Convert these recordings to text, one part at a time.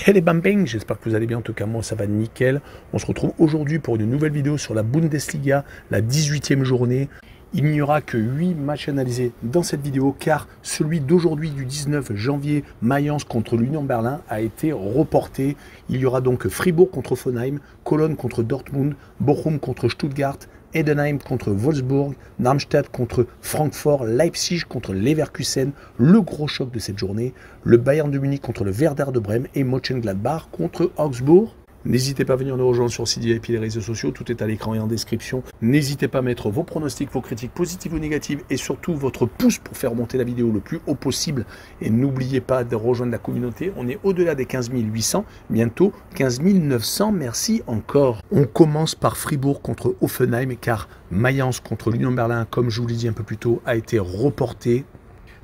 Hey les bambins, j'espère que vous allez bien, en tout cas moi ça va nickel. On se retrouve aujourd'hui pour une nouvelle vidéo sur la Bundesliga, la 18e journée. Il n'y aura que 8 matchs analysés dans cette vidéo car celui d'aujourd'hui du 19 janvier, Mayence contre l'Union Berlin, a été reporté. Il y aura donc Fribourg contre Hoffenheim, Cologne contre Dortmund, Bochum contre Stuttgart, Heidenheim contre Wolfsburg, Darmstadt contre Francfort, Leipzig contre Leverkusen, le gros choc de cette journée, le Bayern de Munich contre le Werder de Brême et Mönchengladbach contre Augsbourg. N'hésitez pas à venir nous rejoindre sur CDI et puis les réseaux sociaux, tout est à l'écran et en description. N'hésitez pas à mettre vos pronostics, vos critiques positives ou négatives et surtout votre pouce pour faire monter la vidéo le plus haut possible. Et n'oubliez pas de rejoindre la communauté, on est au-delà des 15 800, bientôt 15 900, merci encore. On commence par Fribourg contre Hoffenheim car Mayence contre l'Union Berlin, comme je vous l'ai dit un peu plus tôt, a été reporté.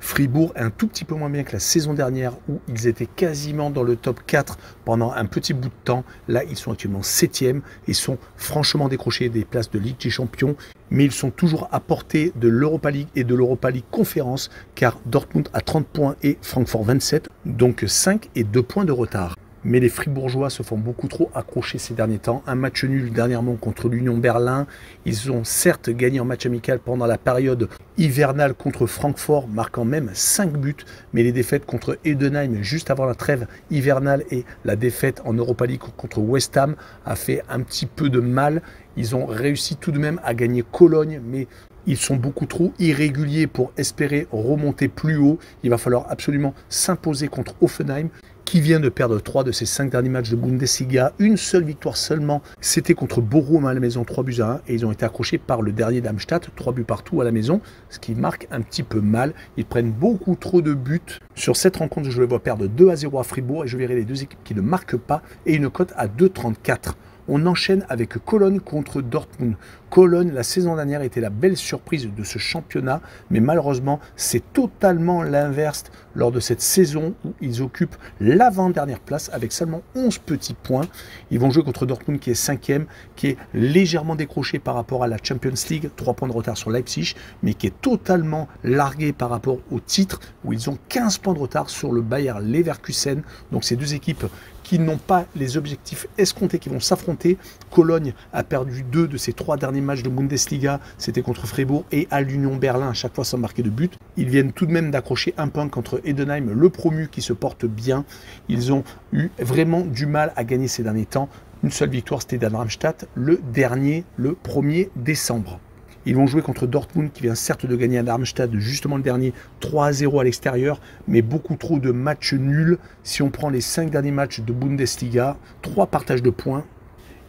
Fribourg est un tout petit peu moins bien que la saison dernière où ils étaient quasiment dans le top 4 pendant un petit bout de temps. Là, ils sont actuellement 7e et sont franchement décrochés des places de Ligue des Champions. Mais ils sont toujours à portée de l'Europa League et de l'Europa League Conférence car Dortmund a 30 points et Francfort 27, donc 5 et 2 points de retard. Mais les Fribourgeois se font beaucoup trop accrocher ces derniers temps. Un match nul dernièrement contre l'Union Berlin. Ils ont certes gagné en match amical pendant la période hivernale contre Francfort, marquant même 5 buts. Mais les défaites contre Heidenheim juste avant la trêve hivernale et la défaite en Europa League contre West Ham a fait un petit peu de mal. Ils ont réussi tout de même à gagner Cologne, mais ils sont beaucoup trop irréguliers pour espérer remonter plus haut. Il va falloir absolument s'imposer contre Hoffenheim, qui vient de perdre 3 de ses 5 derniers matchs de Bundesliga. Une seule victoire seulement, c'était contre Bochum à la maison, 3-1. Et ils ont été accrochés par le dernier Darmstadt, 3 buts partout à la maison, ce qui marque un petit peu mal. Ils prennent beaucoup trop de buts. Sur cette rencontre, je les vois perdre 2-0 à Fribourg et je verrai les deux équipes qui ne marquent pas et une cote à 2,34. On enchaîne avec Cologne contre Dortmund. Cologne, la saison dernière, était la belle surprise de ce championnat, mais malheureusement, c'est totalement l'inverse lors de cette saison où ils occupent l'avant-dernière place avec seulement 11 petits points. Ils vont jouer contre Dortmund qui est 5e, qui est légèrement décroché par rapport à la Champions League, 3 points de retard sur Leipzig, mais qui est totalement largué par rapport au titre où ils ont 15 points de retard sur le Bayer Leverkusen. Donc ces deux équipes qui n'ont pas les objectifs escomptés, qui vont s'affronter. Cologne a perdu 2 de ses 3 derniers matchs de Bundesliga, c'était contre Fribourg et à l'Union Berlin, à chaque fois sans marquer de but. Ils viennent tout de même d'accrocher un point contre Heidenheim, le promu qui se porte bien. Ils ont eu vraiment du mal à gagner ces derniers temps. Une seule victoire, c'était Darmstadt, le 1er décembre. Ils vont jouer contre Dortmund qui vient certes de gagner à Darmstadt, justement le dernier 3-0 à l'extérieur, mais beaucoup trop de matchs nuls. Si on prend les 5 derniers matchs de Bundesliga, 3 partages de points,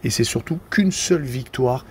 et c'est surtout qu'une seule victoire,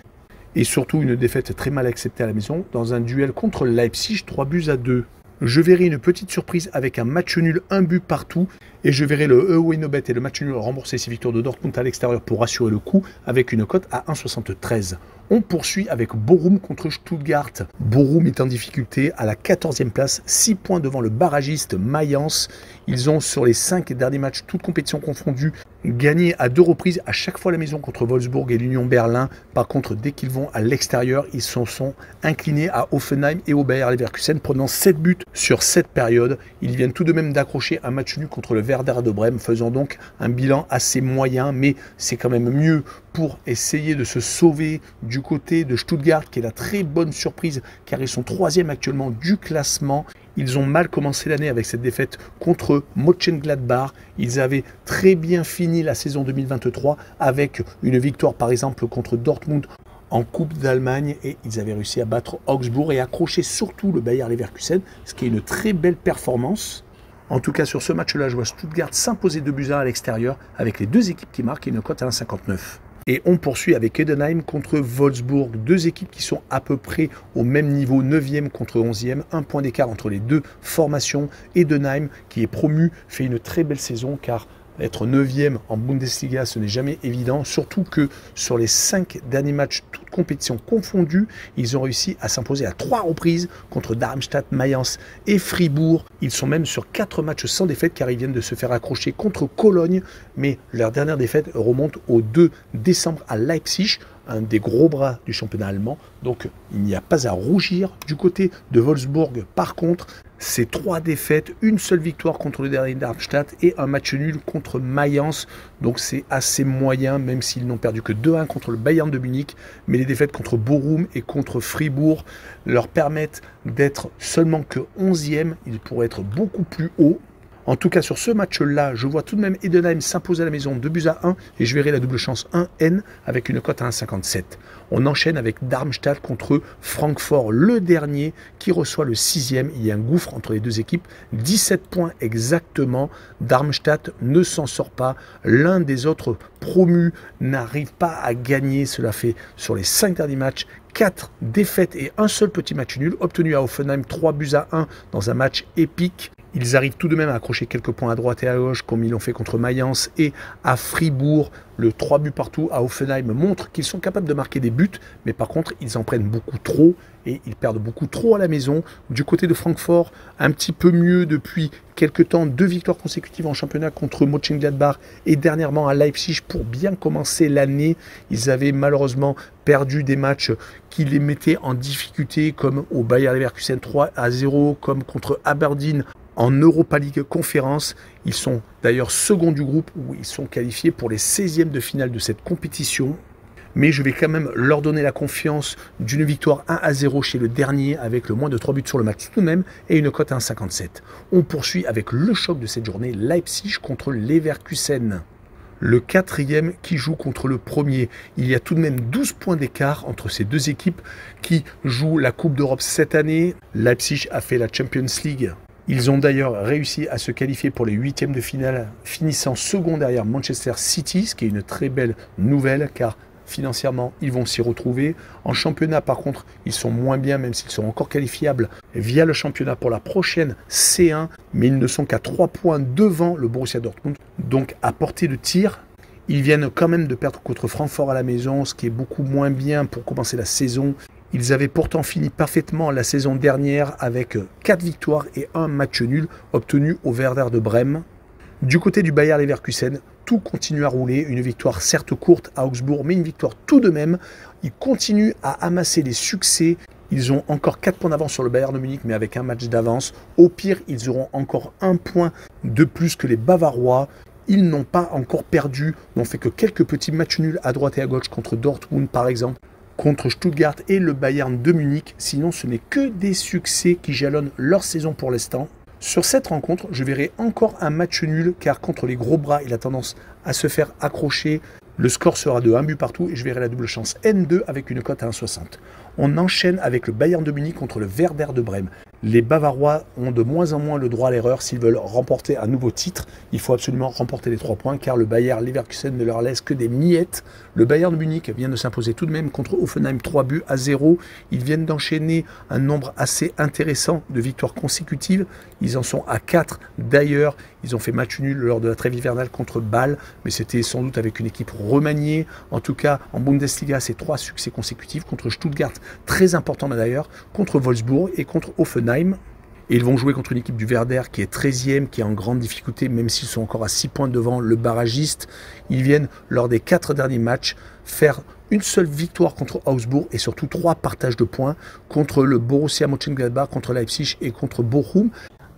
et surtout une défaite très mal acceptée à la maison, dans un duel contre Leipzig, 3-2. Je verrai une petite surprise avec un match nul, un but partout, et je verrai le Ewinobet et le match nul rembourser ses victoires de Dortmund à l'extérieur pour assurer le coup avec une cote à 1,73. On poursuit avec Bochum contre Stuttgart. Bochum est en difficulté à la 14e place, 6 points devant le barragiste Mayence. Ils ont sur les 5 derniers matchs, toutes compétitions confondues, gagné à 2 reprises, à chaque fois à la maison contre Wolfsburg et l'Union Berlin. Par contre, dès qu'ils vont à l'extérieur, ils se sont inclinés à Hoffenheim et au Bayer Leverkusen, prenant 7 buts sur cette période. Ils viennent tout de même d'accrocher un match nul contre le Werder de Brême, faisant donc un bilan assez moyen, mais c'est quand même mieux pour essayer de se sauver du côté de Stuttgart, qui est la très bonne surprise, car ils sont 3e actuellement du classement. Ils ont mal commencé l'année avec cette défaite contre Mönchengladbach. Ils avaient très bien fini la saison 2023 avec une victoire par exemple contre Dortmund en Coupe d'Allemagne et ils avaient réussi à battre Augsbourg et accrocher surtout le Bayer Leverkusen, ce qui est une très belle performance. En tout cas, sur ce match-là, je vois Stuttgart s'imposer 2-1 à l'extérieur avec les deux équipes qui marquent et une cote à 1,59. Et on poursuit avec Heidenheim contre Wolfsburg, deux équipes qui sont à peu près au même niveau, 9e contre 11e, un point d'écart entre les deux formations. Heidenheim, qui est promu, fait une très belle saison car être 9e en Bundesliga, ce n'est jamais évident, surtout que sur les 5 derniers matchs, toutes compétitions confondues, ils ont réussi à s'imposer à 3 reprises contre Darmstadt, Mayence et Fribourg. Ils sont même sur 4 matchs sans défaite car ils viennent de se faire accrocher contre Cologne, mais leur dernière défaite remonte au 2 décembre à Leipzig. un des gros bras du championnat allemand. Donc il n'y a pas à rougir. Du côté de Wolfsburg, par contre, c'est 3 défaites, une seule victoire contre le dernier Darmstadt et un match nul contre Mayence. Donc c'est assez moyen, même s'ils n'ont perdu que 2-1 contre le Bayern de Munich. Mais les défaites contre Bochum et contre Fribourg leur permettent d'être seulement que 11e. Ils pourraient être beaucoup plus haut. En tout cas, sur ce match-là, je vois tout de même Heidenheim s'imposer à la maison 2-1 et je verrai la double chance 1N avec une cote à 1,57. On enchaîne avec Darmstadt contre Francfort, le dernier qui reçoit le 6e. Il y a un gouffre entre les deux équipes, 17 points exactement. Darmstadt ne s'en sort pas. L'un des autres promus n'arrive pas à gagner. Cela fait sur les 5 derniers matchs 4 défaites et un seul petit match nul obtenu à Hoffenheim 3-1 dans un match épique. Ils arrivent tout de même à accrocher quelques points à droite et à gauche, comme ils l'ont fait contre Mayence et à Fribourg. Le 3 buts partout à Hoffenheim montre qu'ils sont capables de marquer des buts, mais par contre, ils en prennent beaucoup trop et ils perdent beaucoup trop à la maison. Du côté de Francfort, un petit peu mieux depuis quelques temps, 2 victoires consécutives en championnat contre Mönchengladbach et dernièrement à Leipzig pour bien commencer l'année. Ils avaient malheureusement perdu des matchs qui les mettaient en difficulté, comme au Bayer Leverkusen 3-0, comme contre Aberdeen en Europa League Conférence. Ils sont d'ailleurs second du groupe où ils sont qualifiés pour les 16e de finale de cette compétition. Mais je vais quand même leur donner la confiance d'une victoire 1-0 chez le dernier avec le moins de 3 buts sur le match tout de même et une cote à 1,57. On poursuit avec le choc de cette journée, Leipzig contre Leverkusen. Le 4e qui joue contre le premier. Il y a tout de même 12 points d'écart entre ces deux équipes qui jouent la Coupe d'Europe cette année. Leipzig a fait la Champions League. Ils ont d'ailleurs réussi à se qualifier pour les 8e de finale, finissant second derrière Manchester City, ce qui est une très belle nouvelle car financièrement, ils vont s'y retrouver. En championnat, par contre, ils sont moins bien, même s'ils sont encore qualifiables via le championnat pour la prochaine C1, mais ils ne sont qu'à 3 points devant le Borussia Dortmund, donc à portée de tir. Ils viennent quand même de perdre contre Francfort à la maison, ce qui est beaucoup moins bien pour commencer la saison. Ils avaient pourtant fini parfaitement la saison dernière avec 4 victoires et 1 match nul obtenu au Werder de Brême. Du côté du Bayer Leverkusen, tout continue à rouler. Une victoire certes courte à Augsbourg, mais une victoire tout de même. Ils continuent à amasser les succès. Ils ont encore 4 points d'avance sur le Bayern de Munich, mais avec un match d'avance. Au pire, ils auront encore 1 point de plus que les Bavarois. Ils n'ont pas encore perdu, n'ont fait que quelques petits matchs nuls à droite et à gauche contre Dortmund par exemple, contre Stuttgart et le Bayern de Munich. Sinon, ce n'est que des succès qui jalonnent leur saison pour l'instant. Sur cette rencontre, je verrai encore un match nul car contre les gros bras, il a tendance à se faire accrocher. Le score sera de 1 but partout et je verrai la double chance N2 avec une cote à 1,60. On enchaîne avec le Bayern de Munich contre le Werder de Brême. Les Bavarois ont de moins en moins le droit à l'erreur. S'ils veulent remporter un nouveau titre, il faut absolument remporter les 3 points car le Bayer Leverkusen ne leur laisse que des miettes. Le Bayern de Munich vient de s'imposer tout de même contre Hoffenheim 3-0. Ils viennent d'enchaîner un nombre assez intéressant de victoires consécutives. Ils en sont à 4 d'ailleurs. Ils ont fait match nul lors de la trêve hivernale contre Bâle, mais c'était sans doute avec une équipe remaniée. En tout cas, en Bundesliga, c'est 3 succès consécutifs contre Stuttgart, très important d'ailleurs, contre Wolfsburg et contre Hoffenheim. Et ils vont jouer contre une équipe du Werder qui est 13e, qui est en grande difficulté, même s'ils sont encore à 6 points devant le barragiste. Ils viennent, lors des 4 derniers matchs, faire une seule victoire contre Augsbourg et surtout 3 partages de points contre le Borussia Mönchengladbach, contre Leipzig et contre Bochum.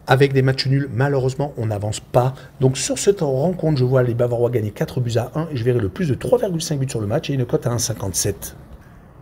Avec des matchs nuls, malheureusement, on n'avance pas. Donc sur cette rencontre, je vois les Bavarois gagner 4-1 et je verrai le plus de 3,5 buts sur le match et une cote à 1,57.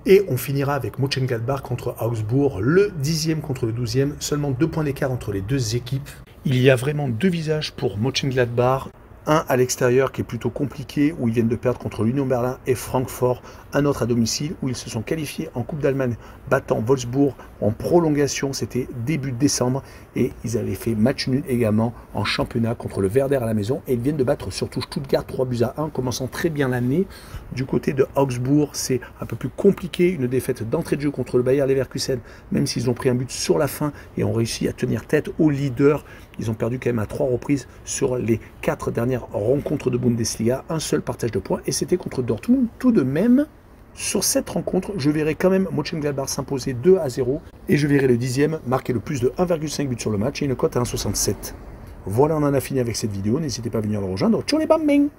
Et on finira avec Mönchengladbach contre Augsbourg, le 10e contre le 12e, seulement 2 points d'écart entre les deux équipes. Il y a vraiment 2 visages pour Mönchengladbach. Un à l'extérieur qui est plutôt compliqué, où ils viennent de perdre contre l'Union Berlin et Francfort. Un autre à domicile, où ils se sont qualifiés en Coupe d'Allemagne, battant Wolfsburg en prolongation. C'était début décembre. Et ils avaient fait match nul également en championnat contre le Werder à la maison. Et ils viennent de battre surtout Stuttgart 3-1, commençant très bien l'année. Du côté de Augsbourg, c'est un peu plus compliqué. Une défaite d'entrée de jeu contre le Bayer Leverkusen, même s'ils ont pris un but sur la fin et ont réussi à tenir tête au leader. Ils ont perdu quand même à 3 reprises sur les 4 dernières rencontres de Bundesliga. Un seul partage de points et c'était contre Dortmund tout de même. Sur cette rencontre, je verrai quand même Mönchengladbach s'imposer 2-0 et je verrai le 10e marquer le plus de 1,5 but sur le match et une cote à 1,67. Voilà, on en a fini avec cette vidéo. N'hésitez pas à venir le rejoindre. Tchou les bambing!